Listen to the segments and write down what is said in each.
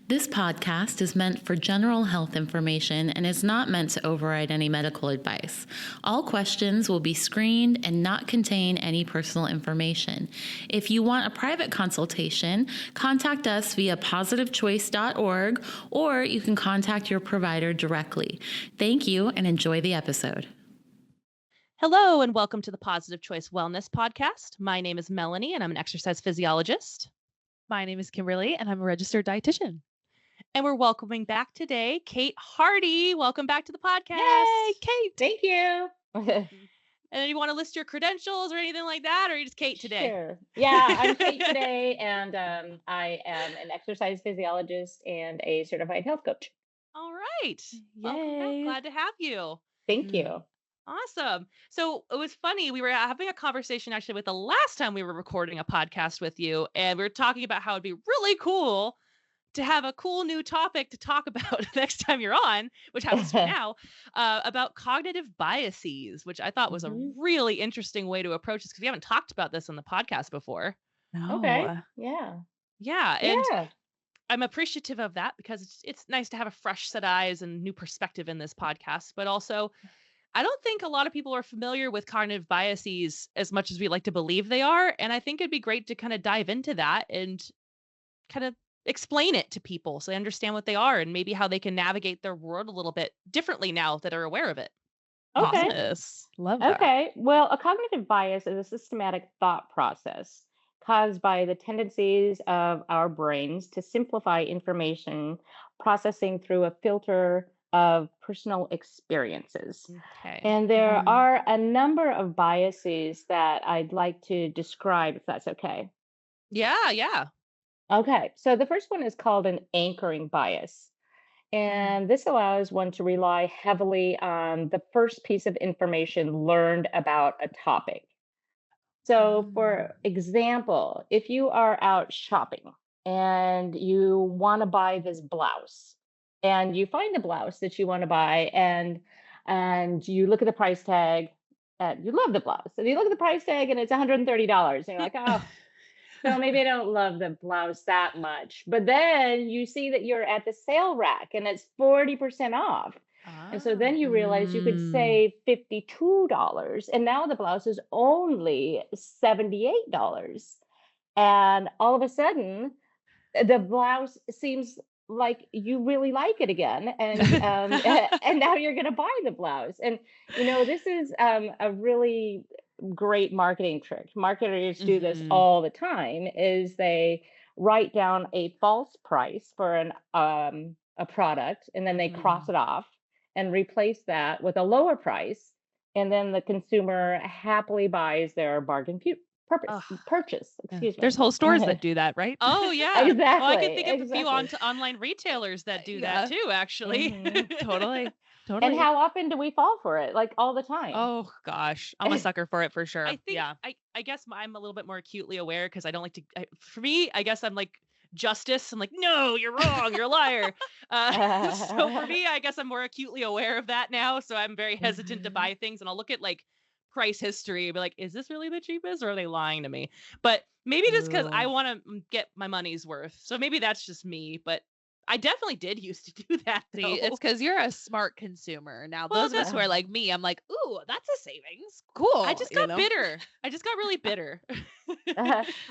This podcast is meant for general health information and is not meant to override any medical advice. All questions will be screened and not contain any personal information. If you want a private consultation, contact us via positivechoice.org, or you can contact your provider directly. Thank you and enjoy the episode. Hello, and welcome to the Positive Choice Wellness Podcast. My name is Melanie, and I'm an exercise physiologist. My name is Kimberly, and I'm a registered dietitian. And we're welcoming back today Kate Hardy. Welcome back to the podcast. Yay, Kate. Thank you. And you want to list your credentials or anything like that, or are you just Kate today? Sure. Yeah, I'm Kate today, and I am an exercise physiologist and a certified health coach. All right. Yay. Glad to have you. Thank you. Awesome. So it was funny. We were having a conversation actually with the last time we were recording a podcast with you, and we were talking about how it'd be really cool to have a cool new topic to talk about next time you're on, which happens to be now, about cognitive biases, which I thought was a really interesting way to approach this because we haven't talked about this on the podcast before. No. Okay. Yeah. Yeah. And I'm appreciative of that because it's nice to have a fresh set of eyes and new perspective in this podcast, but also I don't think a lot of people are familiar with cognitive biases as much as we like to believe they are. And I think it'd be great to kind of dive into that and kind of explain it to people so they understand what they are and maybe how they can navigate their world a little bit differently now that they're aware of it. Okay. Yes. Love that. Okay. Well, a cognitive bias is a systematic thought process caused by the tendencies of our brains to simplify information processing through a filter of personal experiences. Okay. And there are a number of biases that I'd like to describe, if that's okay. Yeah. Okay, so the first one is called an anchoring bias. And this allows one to rely heavily on the first piece of information learned about a topic. So, for example, if you are out shopping and you want to buy this blouse, and you find the blouse that you want to buy, and you look at the price tag, and you love the blouse, and you look at the price tag, and it's $130, and you're like, oh. So maybe I don't love the blouse that much. But then you see that you're at the sale rack and it's 40% off. And so then you realize you could save $52. And now the blouse is only $78. And all of a sudden, the blouse seems like you really like it again. And and now you're going to buy the blouse. And, this is a really great marketing trick. Marketers do this all the time, is they write down a false price for a product, and then they cross it off and replace that with a lower price, and then the consumer happily buys their bargain purchase. Excuse me. There's whole stores that do that, right? Oh, yeah. Exactly. Well, I can think of a few online retailers that do that too, actually. Totally. And how often do we fall for it? Like all the time. Oh gosh, I'm a sucker for it for sure. I think I guess I'm a little bit more acutely aware because I don't like to. For me, I guess I'm like justice. I'm like, no, you're wrong, you're a liar. So for me, I guess I'm more acutely aware of that now. So I'm very hesitant to buy things, and I'll look at like price history and be like, is this really the cheapest, or are they lying to me? But maybe just because I want to get my money's worth. So maybe that's just me, but I definitely did used to do that. See, it's because you're a smart consumer. Now, those of us who are like me, I'm like, ooh, that's a savings. Cool. I just got bitter. I just got really bitter.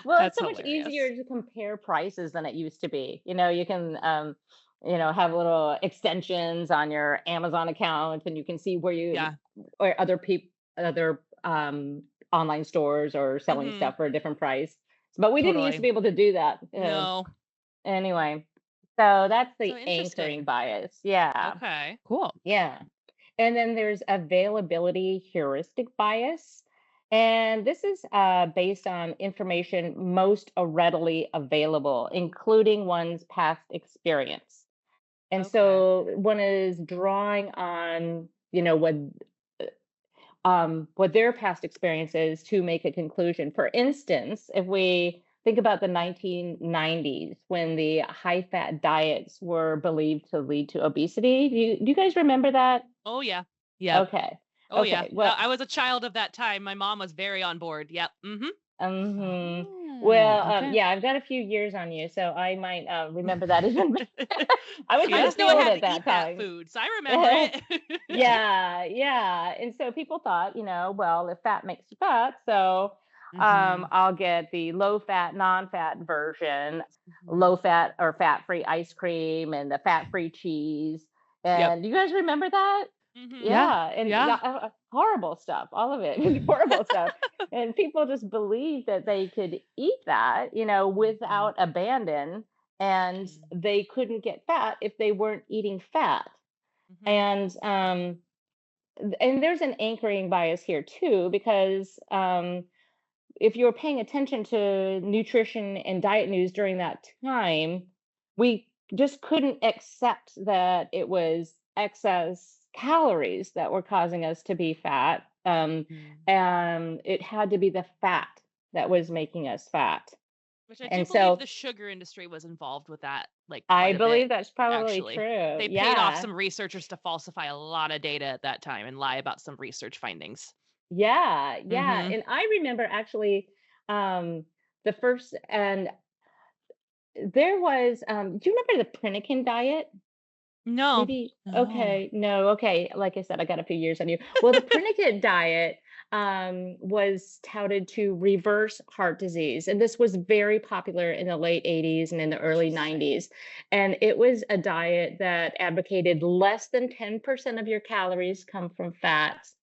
Well, it's so much easier to compare prices than it used to be. You can, have little extensions on your Amazon account, and you can see where or other online stores or selling stuff for a different price. But we didn't used to be able to do that. No. Anyway. So that's the anchoring bias. Yeah. Okay. Cool. Yeah. And then there's availability heuristic bias. And this is based on information most readily available, including one's past experience. And so one is drawing on, what their past experience is to make a conclusion. For instance, if we think about the 1990s when the high-fat diets were believed to lead to obesity. Do you guys remember that? Oh, yeah. Yeah. Okay. Oh, Okay. yeah. Well, I was a child of that time. My mom was very on board. Yep. Mm-hmm. Oh, Well, okay. yeah, I've got a few years on you, so I might remember that even. I was in I the Yeah. just know I field had at to that eat that time. food, so I remember it. Yeah, yeah. And so people thought, well, if fat makes you fat, so Mhm. I'll get the low fat, non-fat version, Mhm. low fat or fat-free ice cream and the fat-free cheese. Yep. And do you guys remember that? Mhm. Yeah. Yeah, and Yeah. horrible stuff, all of it was horrible stuff. And people just believed that they could eat that, Mhm. without abandon, and Mhm. they couldn't get fat if they weren't eating fat. Mhm. And there's an anchoring bias here too, because if you were paying attention to nutrition and diet news during that time, we just couldn't accept that it was excess calories that were causing us to be fat. Mhm. And it had to be the fat that was making us fat. Which I do And believe so the sugar industry was involved with that, like, I quite a bit, believe that's probably actually. true. They paid off Yeah. some researchers to falsify a lot of data at that time and lie about some research findings. Yeah. Yeah. Mhm. And I remember actually um, the first, and there was, do you remember the Prinikin diet? No. Maybe, No. okay, no, okay. Like I said, I got a few years on you. Well, the Prinikin diet was touted to reverse heart disease. And this was very popular in the late 80s and in the early Interesting. 90s. And it was a diet that advocated less than 10% of your calories come from fats,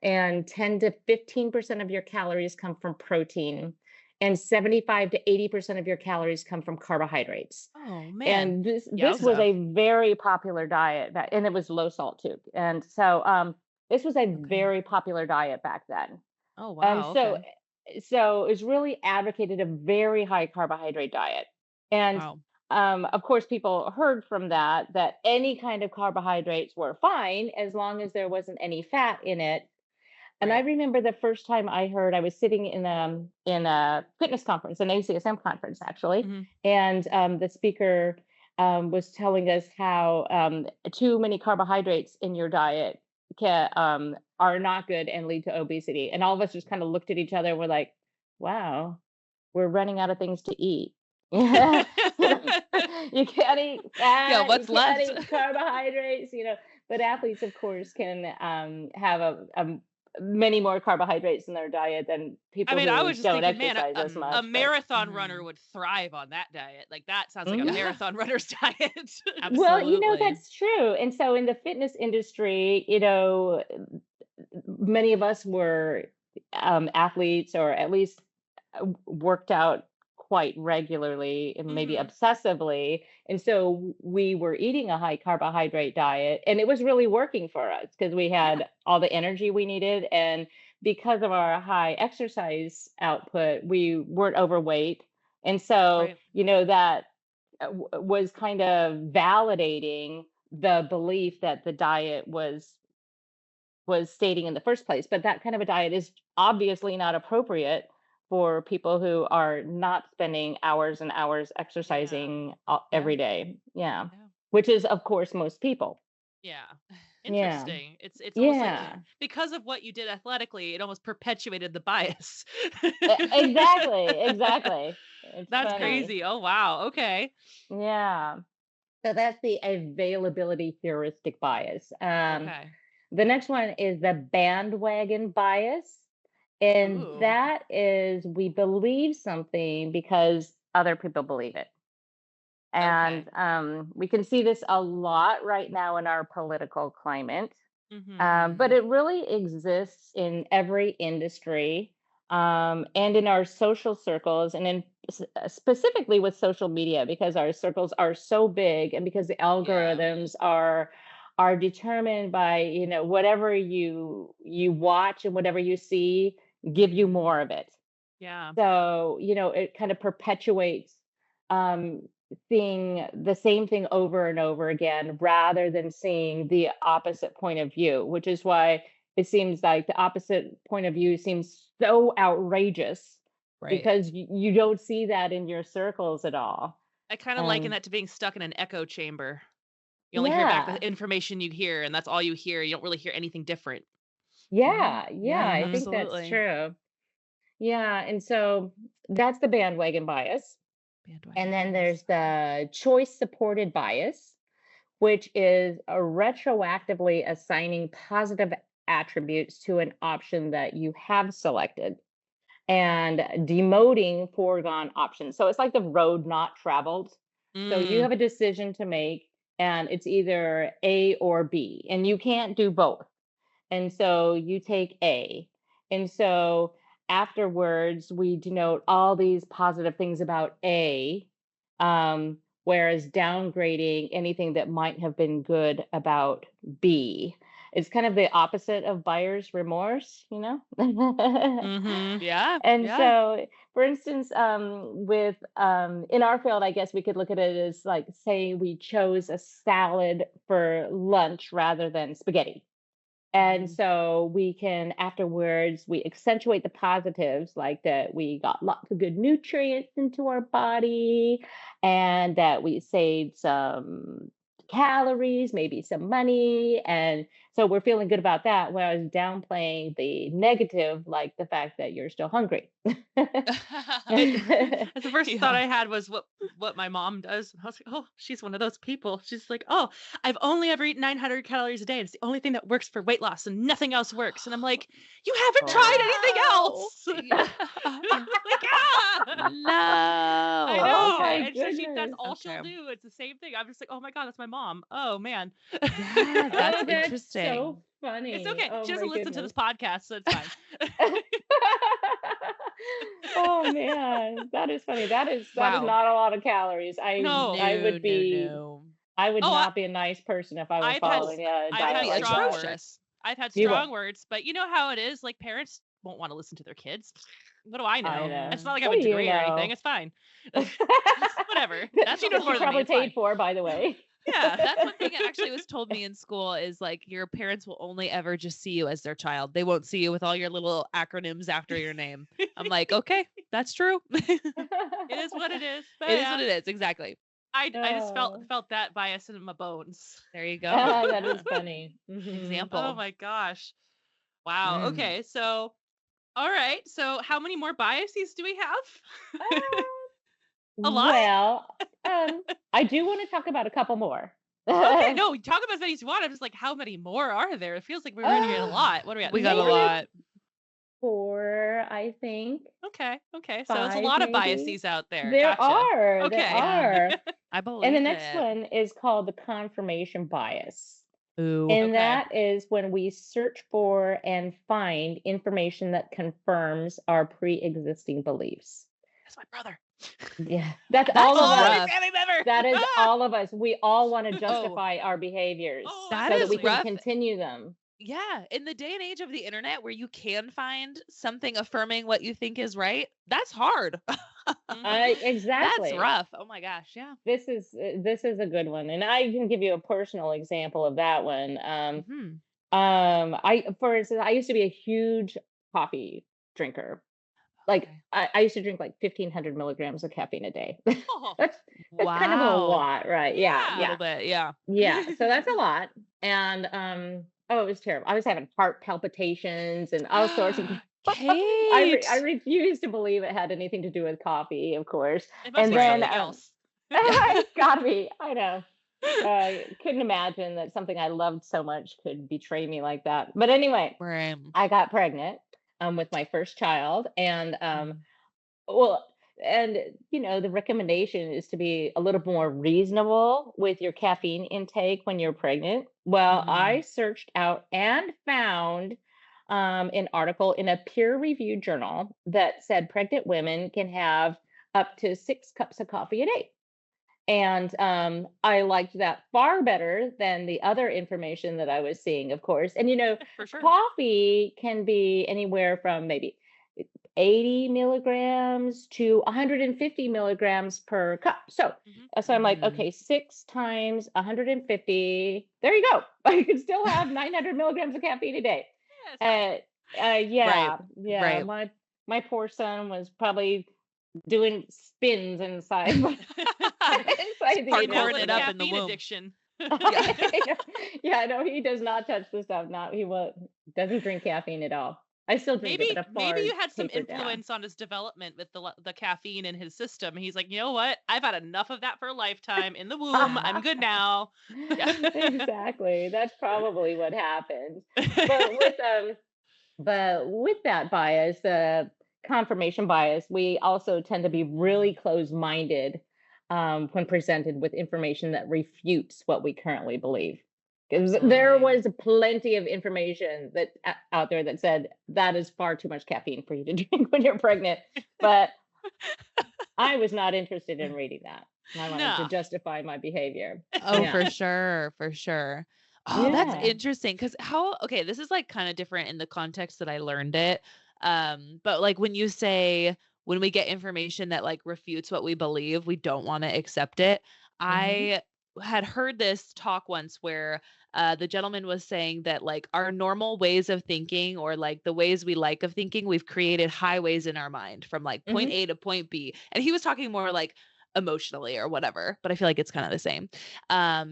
and 10 to 15% of your calories come from protein, and 75 to 80% of your calories come from carbohydrates. Oh, man. And this was Yowza. a very popular diet and it was low salt too. And so this was a Okay. very popular diet back then. Oh, And wow, so okay. it's really advocated a very high carbohydrate diet. And Wow. of course, people heard from that any kind of carbohydrates were fine as long as there wasn't any fat in it. And I Right. remember the first time I heard, I was sitting in a fitness conference, an ACSM conference actually, Mhm. and the speaker was telling us how too many carbohydrates in your diet are not good and lead to obesity. And all of us just kind of looked at each other and we're like, "Wow, we're running out of things to eat." You can't eat Yeah, fat, you what's can't left? eat carbohydrates, but athletes, of course, can have a many more carbohydrates in their diet than I people mean, I who was just don't thinking, man, exercise as a much. But marathon runner Mhm. would thrive on that diet. Like, that sounds like a Mhm. marathon runner's diet. Well, Absolutely. that's true. And so in the fitness industry, many of us were athletes, or at least worked out quite regularly and maybe Mhm. obsessively. And so we were eating a high carbohydrate diet, and it was really working for us because we Yeah. had all the energy we needed. And because of our high exercise output, we weren't overweight. And so, Right. that was kind of validating the belief that the diet was stating in the first place. But that kind of a diet is obviously not appropriate for people who are not spending hours and hours Yeah. exercising Yeah. every day. Yeah. Yeah. Which is, of course, most people. Yeah. Yeah. Interesting. It's almost like Yeah. because of what you did athletically, it almost perpetuated the bias. Exactly. Exactly. It's That's Yeah. funny. crazy. Oh, wow. Okay. Yeah. So that's the availability heuristic bias. Okay. The next one is the bandwagon bias. And Ooh. that is, we believe something because other people believe it. Okay. And we can see this a lot right now in our political climate. Mhm. But Mhm. it really exists in every industry, and in our social circles, and specifically with social media, because our circles are so big, and because the Yeah. algorithms are determined by whatever you watch and whatever you see give you Mhm. more of it. Yeah. So, it kind of perpetuates um, seeing the same thing over and over again rather than seeing the opposite point of view, which is why it seems like the opposite point of view seems so outrageous Right. because you don't see that in your circles at all. I kind of liken And that to being stuck in an echo chamber. You only hear back the yeah, information you hear, and that's all you hear. You don't really hear anything different. Mhm. yeah, yeah, Yeah, I Mhm. think that's absolutely. true. Yeah. And so that's the bandwagon bias. And Bandwagon then bias. there's the choice supported bias, which is retroactively assigning positive attributes to an option that you have selected and demoting foregone options. So it's like the road not traveled. So you Mm, have a decision to make, and it's either A or B, and you can't do both. And so you take A. And so afterwards, we denote all these positive things about A, whereas downgrading anything that might have been good about B. It's kind of the opposite of buyer's remorse, you know? mm-hmm. Yeah. And Yeah. so, for instance, with in our field, I guess we could look at it as like, say, we chose a salad for lunch rather than spaghetti. And Mhm. so we can afterwards we accentuate the positives, like that we got lots of good nutrients into our body and that we saved some calories, maybe some money. And so we're feeling good about that. Whereas downplaying the negative, like the fact that you're still hungry. It, that's the first thought Yeah. I had was what my mom does. I was like, oh, she's one of those people. She's like, oh, I've only ever eaten 900 calories a day. And it's the only thing that works for weight loss, and nothing else works. And I'm like, you haven't tried anything No. else. Yeah. Like, ah! I No. Oh know. my Okay. And so that's goodness. all she'll Okay. do. It's the same thing. I'm just like, oh my God, that's my mom. Oh man. Yeah, that's Oh, that's so interesting. It's funny. okay. Oh She my doesn't listen to goodness. this podcast, so it's fine. Oh man, that is funny. That is Wow. not a lot of calories. No. I No, would no, be no. I would Oh, not be a nice person if I were I've had Oh, following a I've that would diet had be like strong that. words. atrocious. I've had You strong will. words, but you know how it is. Like parents won't want to listen to their kids. What do I I know? It's Yeah. not like I have What a do you degree or anything. know? It's fine. Whatever. That She knows more you than me. probably It's fine. paid for, by the way. Yeah. That's one thing that actually was told me in school is like your parents will only ever just see you as their child. They won't see you with all your little acronyms after your name. I'm like, okay, that's true. It is what it is. But It is what yeah, it is. Exactly. I just Oh, felt that bias in my bones. There you go. that is funny. Oh Example. my gosh. Wow. Mm. Okay. So all right. So how many more biases do we have? A lot? Well, I do want to talk about a couple more. Okay, no, talk about as many as you want. I'm just like, how many more are there? It feels like we're running at a Uh, lot. What are we at? We got a Four? maybe lot. four, I think. Okay. So it's a Five, lot of maybe. biases out there. There Gotcha. are, there Okay. Yeah, are. I And the believe next it. one is called the confirmation bias. Ooh. And Okay. that is when we search for and find information that confirms our pre-existing beliefs. That's my brother. Yeah, that's That's all of Oh, my us. rough. family member. That is Ah! all of us. We all want to Oh, justify our behaviors Oh, that so that is we can absolutely. rough. continue them. Yeah, in the day and age of the internet where you can find something affirming what you think is right, that's hard. Hmm. That's Exactly. rough. Oh my gosh, yeah. This is a good one, and I can give you a personal example of that one. Mhm. I for instance, I used to be a huge coffee drinker. Like Okay. I used to drink like 1,500 milligrams of caffeine a day. Oh, That's kind of a Wow. lot, right? Yeah, A yeah. little yeah, bit, yeah. yeah. So that's a lot, and oh, it was terrible. I was having heart palpitations and all sorts of. I Kate. refuse to believe it had anything to do with coffee, of course. It must And be then Right. something else. it's gotta be. I know. Couldn't imagine that something I loved so much could betray me like that. But anyway, Right. I got pregnant with my first child, and Mm. well, and the recommendation is to be a little more reasonable with your caffeine intake when you're pregnant. Well, I Mhm. searched out and found an article in a peer-reviewed journal that said pregnant women can have up to 6 cups of coffee a day. And I liked that far better than the other information that I was seeing, of course. And For sure. coffee can be anywhere from maybe 80 milligrams to 150 milligrams per cup. So, Hmm. so I'm like, Mhm. okay, 6 times 150. There you go. I can still have 900 milligrams of caffeine a day. Yeah, it's fine. Uh, Right. yeah. Right. My poor son was probably doing spins inside inside the Came out Parkouring with a it intestine. up in the caffeine womb. addiction. Yeah. Yeah, no, he does not touch the stuff. Not he will doesn't drink caffeine at all. I still drink it, but Maybe a maybe far you had some tapered down. influence on his development with the caffeine in his system. He's like, you know what? I've had enough of that for a lifetime in the womb. I'm good now. Yeah. Exactly. That's probably what happened. But with that bias, the confirmation bias, we also tend to be really closed-minded when presented with information that refutes what we currently believe. Because there Absolutely. was plenty of information that out there that said that is far too much caffeine for you to drink when you're pregnant. But I was not interested in reading that. I wanted to No. justify my behavior. Oh, Yeah. for sure, for sure. Oh, that's Yeah. interesting. Cause okay, this is like kind of different in the context that I learned it. But like when you say when we get information that like refutes what we believe, we don't want to accept it. Mhm. I had heard this talk once where the gentleman was saying that like our normal ways of thinking or like the ways we like of thinking, we've created highways in our mind from like point Mhm. A to point B. And he was talking more like emotionally or whatever, but I feel like it's kind of the same.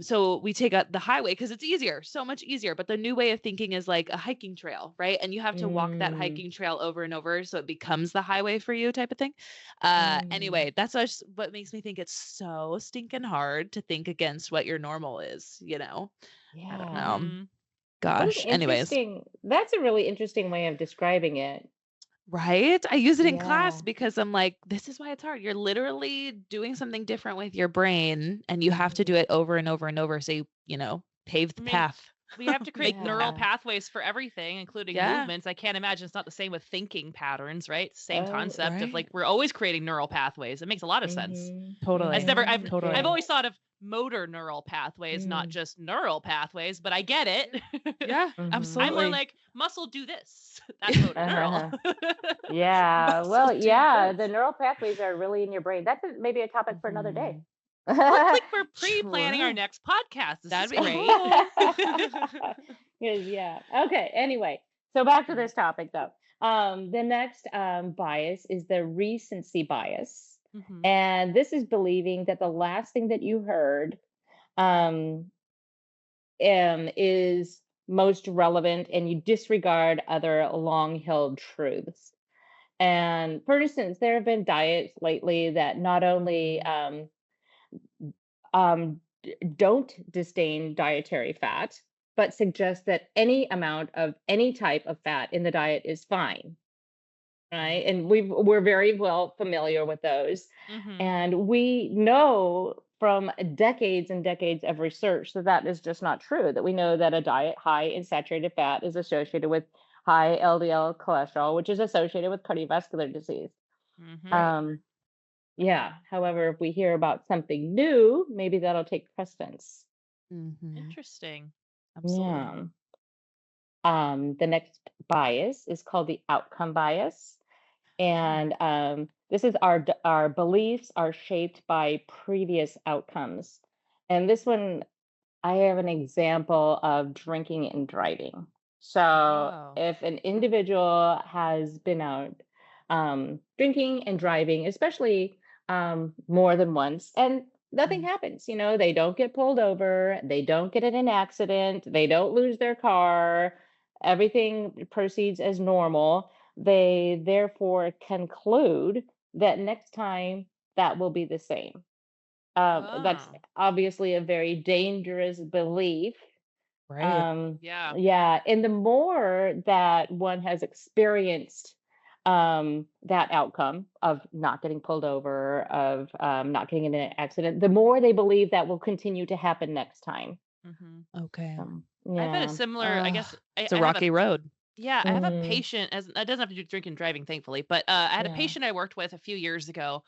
So we take the highway because it's easier, so much easier. But the new way of thinking is like a hiking trail, right? And you have to walk that Mm. hiking trail over and over so it becomes the highway for you, type of thing. Mm. Anyway, that's what makes me think it's so stinking hard to think against what your normal is, you know? I don't Yeah. know. Mhm. What an Gosh. Anyways. interesting That's a really interesting way of describing it. Right? I use it in class Yeah. because I'm like, this is why it's hard. You're literally doing something different with your brain and you have to do Mhm. it over and over and over. So you pave I the mean, path. we have to create Make the neural path. Yeah. pathways for everything, including Yeah. movements. I can't imagine it's not the same with thinking patterns, right? Same Oh, concept of like Right. we're always creating neural pathways. It makes a lot of sense. mhm. Totally. Mhm. I've Totally. Yeah. always thought of motor neural pathways, not Mm. just neural pathways, but I get it. Yeah, Mhm. I'm more absolutely. like muscle do this. That's motor neural. Yeah. Muscle Well, do yeah, the this. neural pathways are really in your brain. That's maybe a topic for another day. Mhm. Looks like we're pre-planning our True. next podcast. This That'd is be great. cool. 'Cause, yeah. Okay. Anyway, so back to Mhm. this topic though. The next bias is the recency bias. Mhm. And this is believing that the last thing that you heard um, is most relevant and you disregard other long held truths. And for instance, there have been diets lately that not only Mhm. don't disdain dietary fat, but suggest that any amount of any type of fat in the diet is fine, right? And we're very well familiar with those, Mhm. and we know from decades and decades of research that that is just not true. That we know that a diet high in saturated fat is associated with high LDL cholesterol, which is associated with cardiovascular disease. Mhm. Right. Um, yeah. However, if we hear about something new, maybe that'll take precedence. Mhm. Interesting. Absolutely. Yeah. The next bias is called the outcome bias. Oh. And this is our beliefs are shaped by previous outcomes. And this one, I have an example of drinking and driving. So Oh. if an individual has been out drinking and driving, especially more than once, and nothing Mhm. happens, they don't get pulled over, they don't get in an accident, they don't lose their car, everything proceeds as normal. They therefore conclude that next time that will be the same. That's Oh. obviously a very dangerous belief. Right. Um, Yeah. yeah, and the more that one has experienced that outcome of not getting pulled over, of not getting in an accident, the more they believe that will continue to happen next time. Mhm. Okay. I've had a Yeah. similar, I Uh, guess it's a I have a rocky road. yeah, I have a Mm, patient as it doesn't have to do with drinking and driving, thankfully, but I had a yeah. patient I worked with a few years ago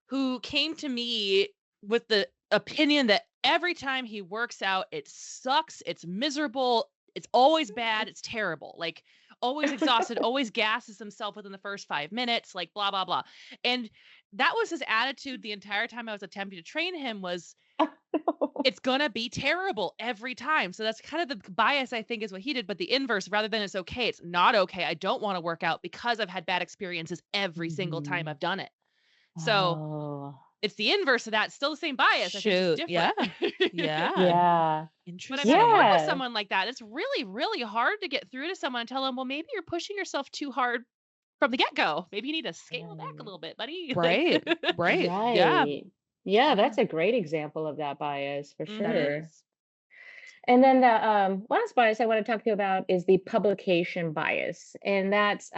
who came to me with the opinion that every time he works out, it sucks, it's miserable, it's always bad, it's terrible. Like always exhausted, always gasses himself within the first 5 minutes, like blah blah blah. And that was his attitude the entire time I was attempting to train him was it's gonna be terrible every time. So that's kind of the bias I think is what he did, but the inverse rather than it's okay, it's not okay. I don't want to work out because I've had bad experiences every single time Mhm. I've done it. So Oh. it's the inverse of that. It's still the same bias. I think it's just Shoot. Yeah. different. Yeah. Yeah. But I've had to work with Interesting. someone like that. It's really, really hard to get through to someone and tell them, well, maybe you're pushing yourself too hard from the get-go. Maybe you need to scale back a Right. little bit, buddy. Right. Right. Yeah. Right. Yeah, Yeah. that's a great example of that bias for That Mhm. sure. is. And then the last bias I want to talk to you about is the publication bias, and that's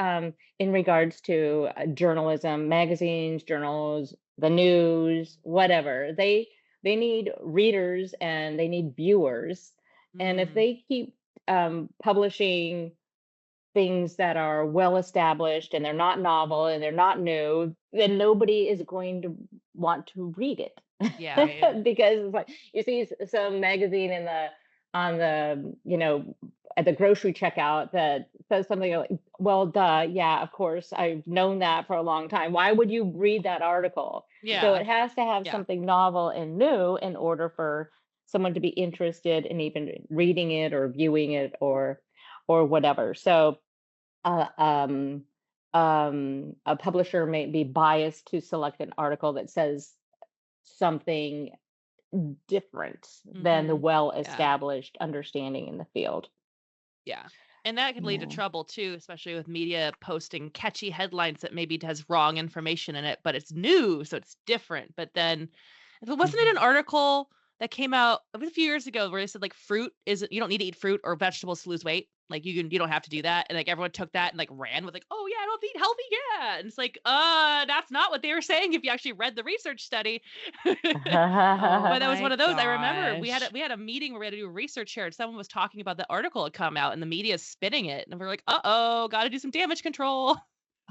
in regards to journalism, magazines, journals, the news, whatever. They need readers and they need viewers, and if Mm. they keep publishing things that are well established and they're not novel and they're not new, then nobody is going to want to read it. Yeah. Right. Because it's like you see some magazine in the on the at the grocery checkout that says something like, well, duh, yeah, of course, I've known that for a long time. Why would you read that article? So Yeah. it has to have Yeah. something novel and new in order for someone to be interested in even reading it or viewing it or whatever. So uh, um, a publisher may be biased to select an article that says something different than the Mhm. well Yeah. established understanding in the field. Yeah. And that could lead to Yeah. trouble too, especially with media posting catchy headlines that maybe has wrong information in it, but it's new, so it's different. But then, wasn't it an Mhm. article that came out a few years ago where they said like fruit isn't, you don't need to eat fruit or vegetables to lose weight. Like you don't have to do that. And like everyone took that and like ran with like, oh yeah, I don't eat healthy. Yeah. And it's like, that's not what they were saying if you actually read the research study. Oh But that was one my of those. I remember gosh. we had a meeting where we had to do a research here, and someone was talking about the article had come out, and the media is spinning it, and we're like, "Uh oh, got to do some damage control."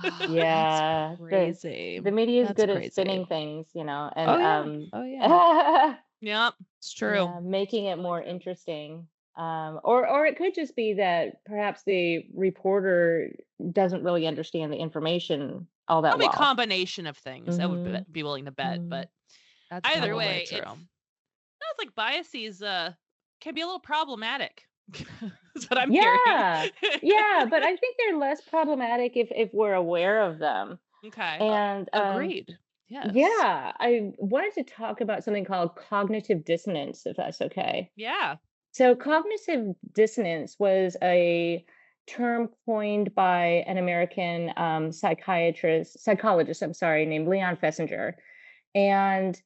Oh, that's Yeah, crazy. the media is That's good at crazy. spinning things, and Oh yeah. Oh yeah. Yep. It's true. yeah, making It's it really more true. interesting. Or it could just be that perhaps the reporter doesn't really understand the information all that Probably a well. combination of things. I would Hmm. be willing to bet, Hmm. but That's either probably way, true. sounds like biases can be a little problematic. That's what I'm hearing. Yeah, yeah, but I think they're less problematic if we're aware of them. Okay. And Agreed. Yes. yeah, I wanted to talk about something called cognitive dissonance, if that's okay. Yeah. So, cognitive dissonance was a term coined by an American psychologist, I'm sorry, named Leon Fessinger. And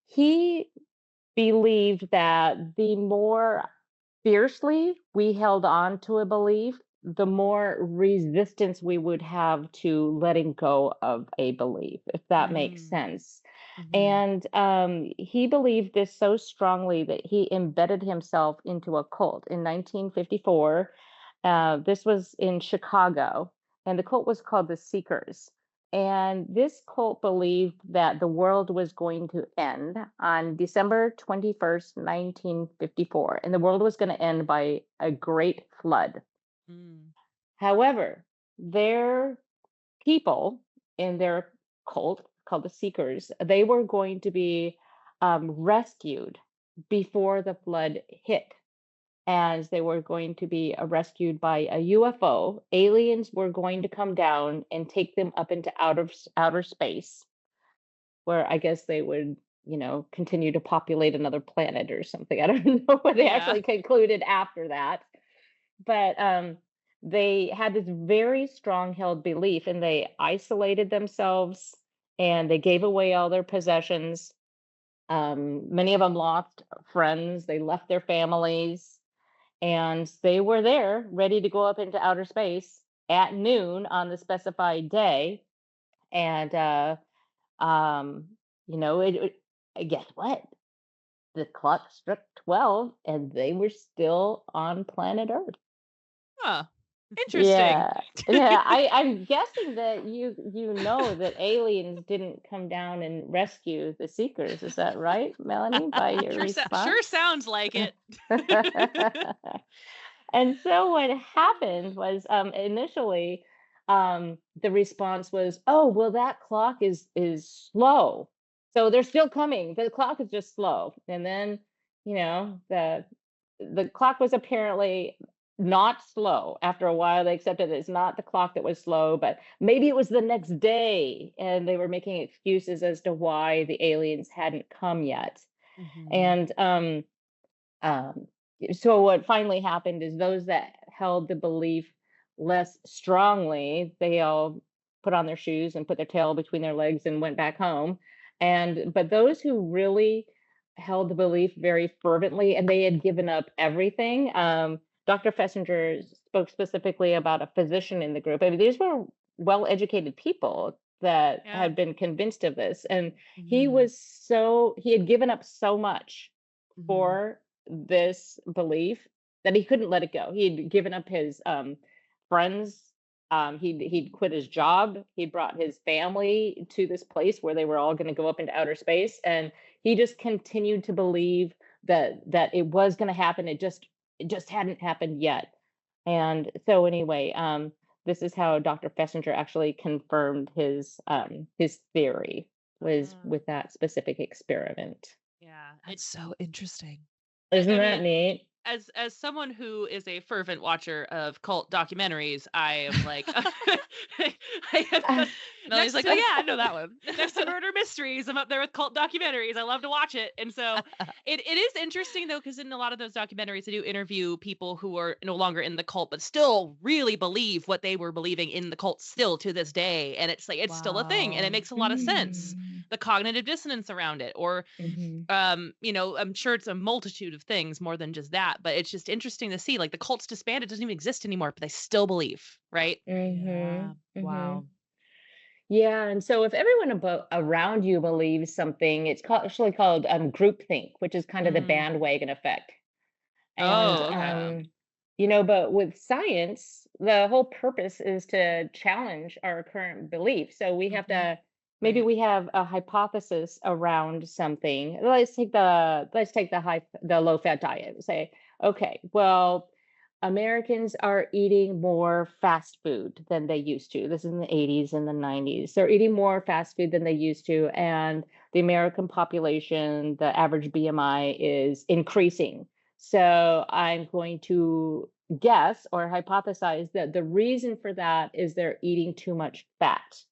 he believed that the more fiercely we held on to a belief, the more resistance we would have to letting go of a belief, if that makes Mm. sense. Hmm. And he believed this so strongly that he embedded himself into a cult in 1954. This was in Chicago, and the cult was called the Seekers. And this cult believed that the world was going to end on December 21st, 1954, and the world was going to end by a great flood. Mm. However, their people in their cult called the Seekers, they were going to be rescued before the flood hit, as they were going to be rescued by a UFO. Aliens were going to come down and take them up into outer space, where I guess they would, continue to populate another planet or something. I don't know what they Yeah. actually concluded after that, but they had this very strong held belief, and they isolated themselves and they gave away all their possessions. Many of them lost friends. They left their families, and they were there ready to go up into outer space at noon on the specified day. And um, guess what? The clock struck 12, and they were still on planet Earth. Huh. Interesting. Yeah. Yeah, I'm guessing that you know that aliens didn't come down and rescue the Seekers. Is that right, Melanie, by your Sure response? sounds like it. And so what happened was, initially, the response was, "Oh, well, that clock is slow, so they're still coming. The clock is just slow." And then, the clock was apparently not slow. After a while, they accepted it's not the clock that was slow, but maybe it was the next day, and they were making excuses as to why the aliens hadn't come yet. Mhm. And um, so what finally happened is those that held the belief less strongly, they all put on their shoes and put their tail between their legs and went back home. And but those who really held the belief very fervently and they had given up everything, Dr. Fessinger spoke specifically about a physician in the group. I mean, these were well-educated people that Yeah. had been convinced of this, and Mhm. he had given up so much Mhm. for this belief that he couldn't let it go. He'd given up his friends. He'd quit his job. He brought his family to this place where they were all going to go up into outer space, and he just continued to believe that it was going to happen. It just hadn't happened yet. And so anyway, this is how Dr. Fessinger actually confirmed his theory was Uh, with that specific experiment. yeah. That's so interesting. I Isn't that mean, neat? as someone who is a fervent watcher of cult documentaries, I am like, I am Melanie's like, oh yeah, I know that one. next to murder mysteries. I'm up there with cult documentaries. I love to watch it, and so it is interesting though, because in a lot of those documentaries, they do interview people who are no longer in the cult, but still really believe what they were believing in the cult still to this day, and it's like it's still a thing, and it Wow. makes a lot of sense. Mm, The cognitive dissonance around it, or mhm, I'm sure it's a multitude of things more than just that, but it's just interesting to see like the cult's disbanded, doesn't even exist anymore, but they still believe, right? Yeah. mhm, mhm. Wow. Yeah, and so if everyone around you believes something, it's actually called groupthink, which is kind of the Mm. bandwagon effect. And Oh, okay. but with science, the whole purpose is to challenge our current belief. So we have Mhm. to maybe Right. we have a hypothesis around something. Let's take the low fat diet. Say, okay, well, Americans are eating more fast food than they used to. This is in the 80s and the 90s. They're eating more fast food than they used to, and the American population, the average BMI is increasing. So I'm going to guess or hypothesize that the reason for that is they're eating too much fat.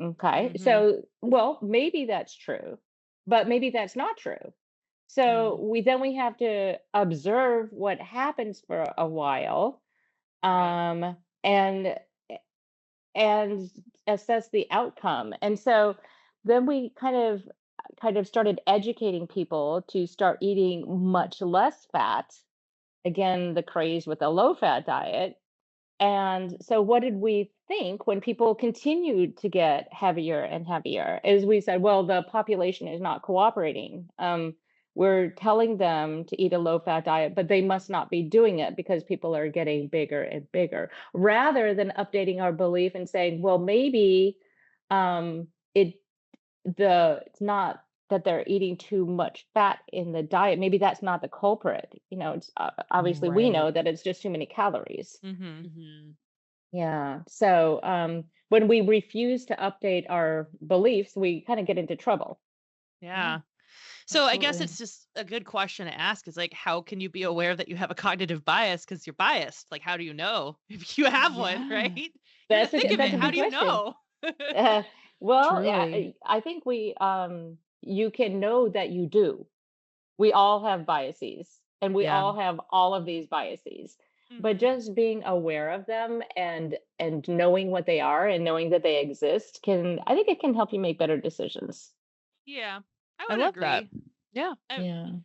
Okay. Mhm. So, well, maybe that's true, but maybe that's not true. So Mm. we have to observe what happens for a while, Right. um, and and assess the outcome. And so then we kind of started educating people to start eating much less fat. Again, the craze with a low fat diet. And so, what did we think when people continued to get heavier and heavier? Is we said, well, the population is not cooperating. We're telling them to eat a low fat diet, but they must not be doing it because people are getting bigger and bigger. Rather than updating our belief and saying, well, maybe it it's not that they're eating too much fat in the diet. Maybe that's not the culprit. It's obviously we Right. know that it's just too many calories. Mhm. Mhm. Yeah. So when we refuse to update our beliefs, we kind of get into trouble. Yeah. Yeah. So I guess Absolutely. it's just a good question to ask is like, how can you be aware that you have a cognitive bias because you're biased? Like, how do you know if you have one, right? Yeah. You're in the thick of That's it. a How good do you question. know? Uh, well, yeah, Truly. I think you can know that you do. We all have biases, and we Yeah. all have all of these biases. But Mhm. just being aware of them and knowing what they are and knowing that they exist I think it can help you make better decisions. Yeah, I I would love that. agree. Yeah. I, Yeah.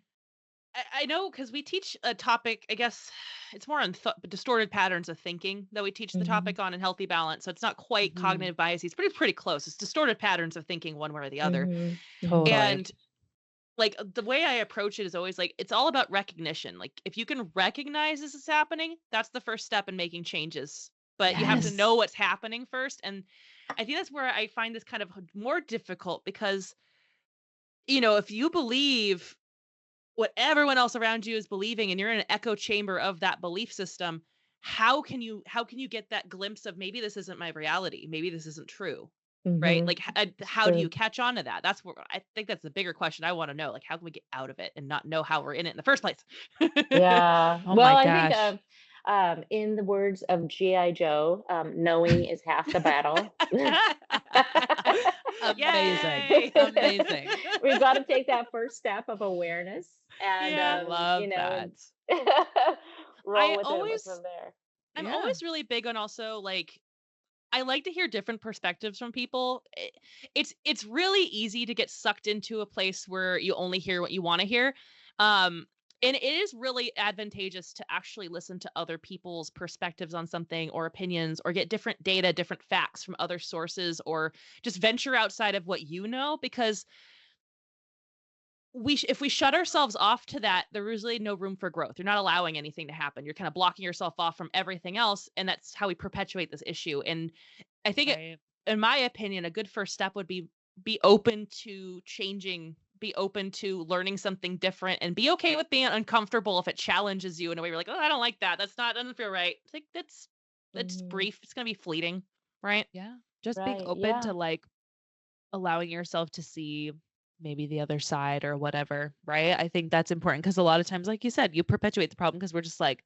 I know because we teach a topic, I guess it's more on distorted patterns of thinking that we teach the Mhm. topic on in healthy balance. So it's not quite Mhm. cognitive biases, but it's pretty close. It's distorted patterns of thinking one way or the other. Mhm. Mhm. Totally. And like the way I approach it is always like it's all about recognition. Like if you can recognize this is happening, that's the first step in making changes. But you have to Yes. know what's happening first. And I think that's where I find this kind of more difficult because, if you believe what everyone else around you is believing and you're in an echo chamber of that belief system, how can you get that glimpse of maybe this isn't my reality, maybe this isn't true, right? Mhm. Like It's how do you true. catch on to that? That's where I think that's the bigger question I want to know, like how can we get out of it and not know how we're in it in the first place? Yeah. Oh Well, my I think gosh. In the words of G.I. Joe, knowing is half the battle. Amazing. Yay! Amazing. We've got to take that first step of awareness and, Yeah. Love that. roll I with it always, from there. I'm Yeah. always really big on also like I like to hear different perspectives from people. It's really easy to get sucked into a place where you only hear what you want to hear. Um, and it is really advantageous to actually listen to other people's perspectives on something or opinions or get different data, different facts from other sources or just venture outside of what you know because if we shut ourselves off to that, there is really no room for growth. You're not allowing anything to happen. You're kind of blocking yourself off from everything else, and that's how we perpetuate this issue. And I think, Right. in my opinion, a good first step would be open to changing, be open to learning something different, and be okay with being uncomfortable if it challenges you in a way you're like, oh, I don't like that. Doesn't feel right. It's like that's Mhm. brief. It's gonna be fleeting, right? Yeah. Just being Right. open Yeah. to like allowing yourself to see maybe the other side or whatever, right? I think that's important because a lot of times, like you said, you perpetuate the problem because we're just like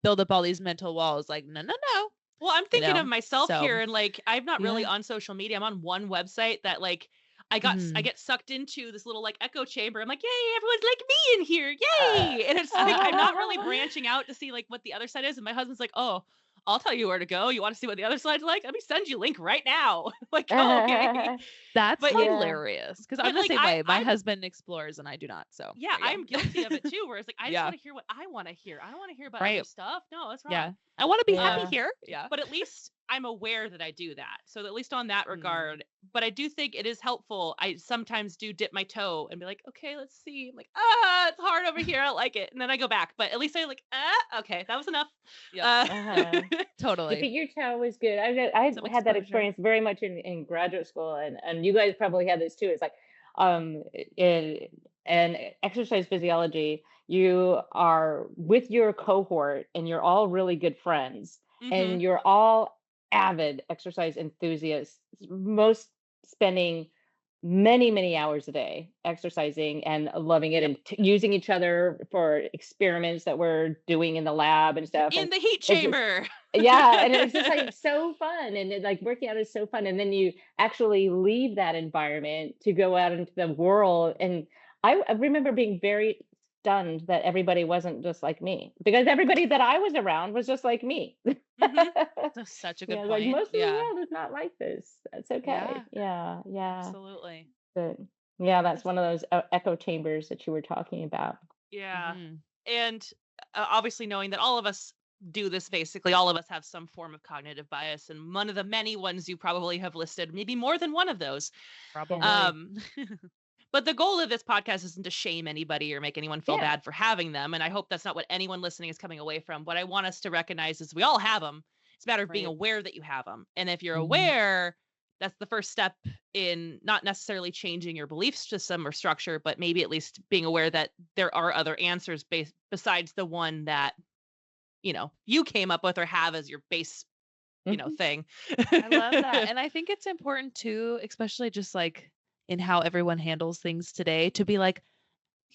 build up all these mental walls, like, no, no, no, Well, I'm you thinking of know? myself So, here and like I'm not really yeah. on social media. I'm on one website that like I Mhm. get sucked into this little like echo chamber. I'm like, "Yay, everyone's like me in here. Yay." And it's like I'm not really branching out to see like what the other side is and my husband's like, "Oh, I'll tell you where to go. You want to see what the other side's like? Let me send you a link right now." Like, "Oh, okay." That's But Yeah. hilarious because I'm but the like same way. My I'm husband explores and I do not. So, yeah, there you I'm go. guilty of it too, where it's like I just Yeah. want to hear what I want to hear. I don't want to hear about other Right. stuff. No, that's Yeah. wrong. I want to be happy Yeah. here. Yeah. But at least I'm aware that I do that. So at least on that Mm. regard, but I do think it is helpful. I sometimes do dip my toe and be like, okay, let's see. I'm like, it's hard over here. I don't like it. And then I go back. But at least I like, okay, that was enough. Yep. Uh-huh. Totally. Dipping your toe is good. I Some had that exposure. experience very much in graduate school, and you guys probably had this too. It's like, in exercise physiology, you are with your cohort, and you're all really good friends, Mm-hmm. and you're all avid exercise enthusiasts. Most spending many hours a day exercising and loving it, Yep. and using each other for experiments that we're doing in the lab and stuff. And In the heat it's just, chamber. yeah, and it's just like so fun, and like working out is so fun, and then you actually leave that environment to go out into the world. And I remember being very stunned that everybody wasn't just like me, because everybody that I was around was just like me. Mm-hmm. That's such a good Yeah, like point. most of the Yeah. world is not like this. That's okay. Yeah. Yeah, Absolutely. but yeah, that's one of those echo chambers that you were talking about. Yeah. Mhm. And obviously knowing that all of us do this basically, all of us have some form of cognitive bias. And one of the many ones you probably have listed, maybe more than one of those. Probably. Um, but the goal of this podcast isn't to shame anybody or make anyone feel Yeah. bad for having them. And I hope that's not what anyone listening is coming away from. What I want us to recognize is we all have them. It's a matter of being Right. aware that you have them. And if you're Mhm. aware, that's the first step in not necessarily changing your belief system or structure, but maybe at least being aware that there are other answers besides the one that, you came up with or have as your base, Mhm. thing. I love that. And I think it's important too, especially just like in how everyone handles things today, to be like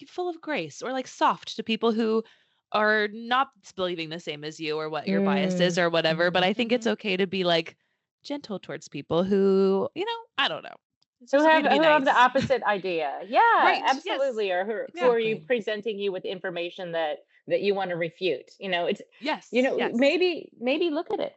full of grace or like soft to people who are not believing the same as you or what your bias is or whatever. But I think it's Mhm. okay to be like gentle towards people who, I don't know. It's Who just okay have to be who have the nice. opposite idea. Yeah, Right. Yes. absolutely. Or who are you Exactly. presenting you with information that you want to refute? It's Yes. Yes. maybe look at it.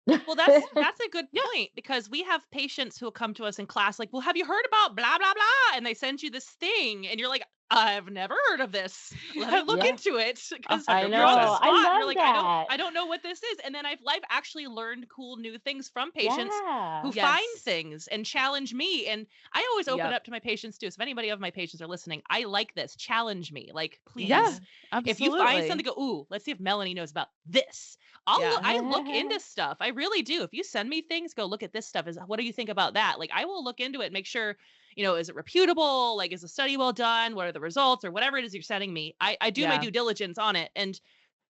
Well, that's a good point because we have patients who will come to us in class like, "Well, have you heard about blah blah blah?" And they send you this thing, and you're like, "I've never heard of this. Let me look Yeah, into it," because I you're on the know. 100%. I spot. And you're love like, that. I don't know what this is." And then I've actually learned cool new things from patients Yeah. who find Yes. things and challenge me. And I always open Yep. up to my patients too. So if anybody of my patients are listening, I like this. Challenge me, like Yeah. please. If you find something, Absolutely. go, ooh, let's see if Melanie knows about this. Yeah. I look into stuff. I really do. If you send me things, go look at this stuff. What do you think about that? Like I will look into it, make sure, is it reputable? Like is the study well done? What are the results or whatever it is you're sending me? I do my Yeah. due diligence on it. And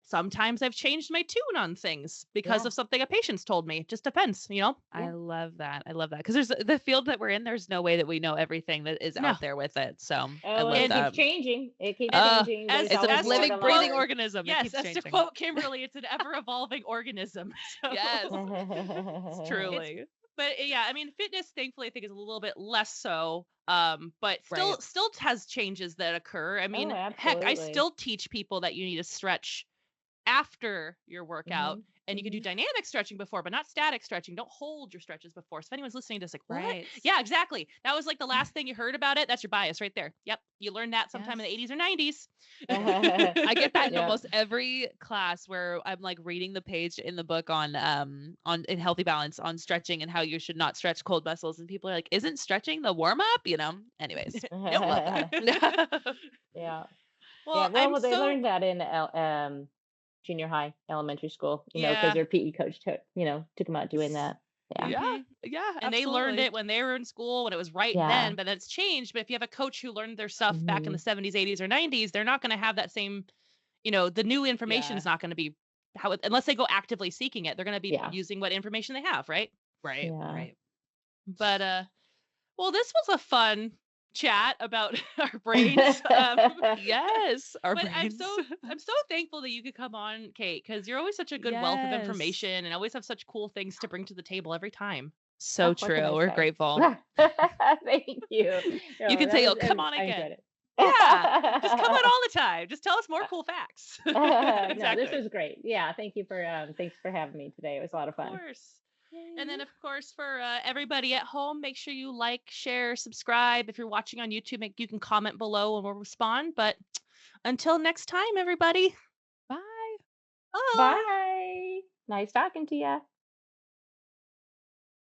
sometimes I've changed my tune on things because Yeah. of something a patient's told me. It just depends, you know? I Yeah. love that. I love that. Because there's the field that we're in, there's no way that we know everything that is No. out there with it. So I Oh, and love it And that. keeps changing. It keeps Uh, changing. as There's it's a always as more to living, to breathing quote, learn. organism that yes, keeps as to changing. quote Kimberly, it's an ever-evolving organism. So Yes, it's truly. but yeah, I mean, fitness thankfully I think is a little bit less so. But Right. still has changes that occur. I mean, Oh, heck, I absolutely. still teach people that you need to stretch after your workout, Hmm. and you can do dynamic stretching before, but not static stretching. Don't hold your stretches before. So if anyone's listening to this, like, what? Right. Yeah, exactly. That was like the last thing you heard about it. That's your bias right there. Yep, you learned that sometime in the Yes. 80s or 90s. I get that in Yep. almost every class where I'm like reading the page in the book on in Healthy Balance on stretching and how you should not stretch cold muscles, and people are like, "Isn't stretching the warm up?" You know. Anyways, Nope. I love that. Yeah. Well, Yeah. I'm Well, they so learned that in junior high, elementary school, because yeah. their PE coach took them out doing that. Yeah. Yeah, Mhm. yeah, And they learned absolutely. it when they were in school when it was right Yeah. then, but that's changed. But if you have a coach who learned their stuff back in the Hmm. 70s, 80s, or 90s, they're not going to have that same, the new information Yeah. is not going to be unless they go actively seeking it, they're going to be Yeah. using what information they have, right? Right, Yeah. right. But well, this was a fun chat about our brains. Yes, our But I'm brains. so thankful that you could come on, Kate, because you're always such a good wealth of Yes, information and always have such cool things to bring to the table every time. so What can true. I We're say? grateful. Thank you. You No, can that say, "Oh, was, come on I enjoyed again." it. Yeah, just come on all the time. Just tell us more cool facts. No, this Exactly. was great. Yeah, thanks for having me today. It was a lot of Of fun. course. And Yay. then, of course, for everybody at home, make sure you like, share, subscribe. If you're watching on YouTube, you can comment below and we'll respond. But until next time, everybody, Bye. bye. Bye. Nice talking to you.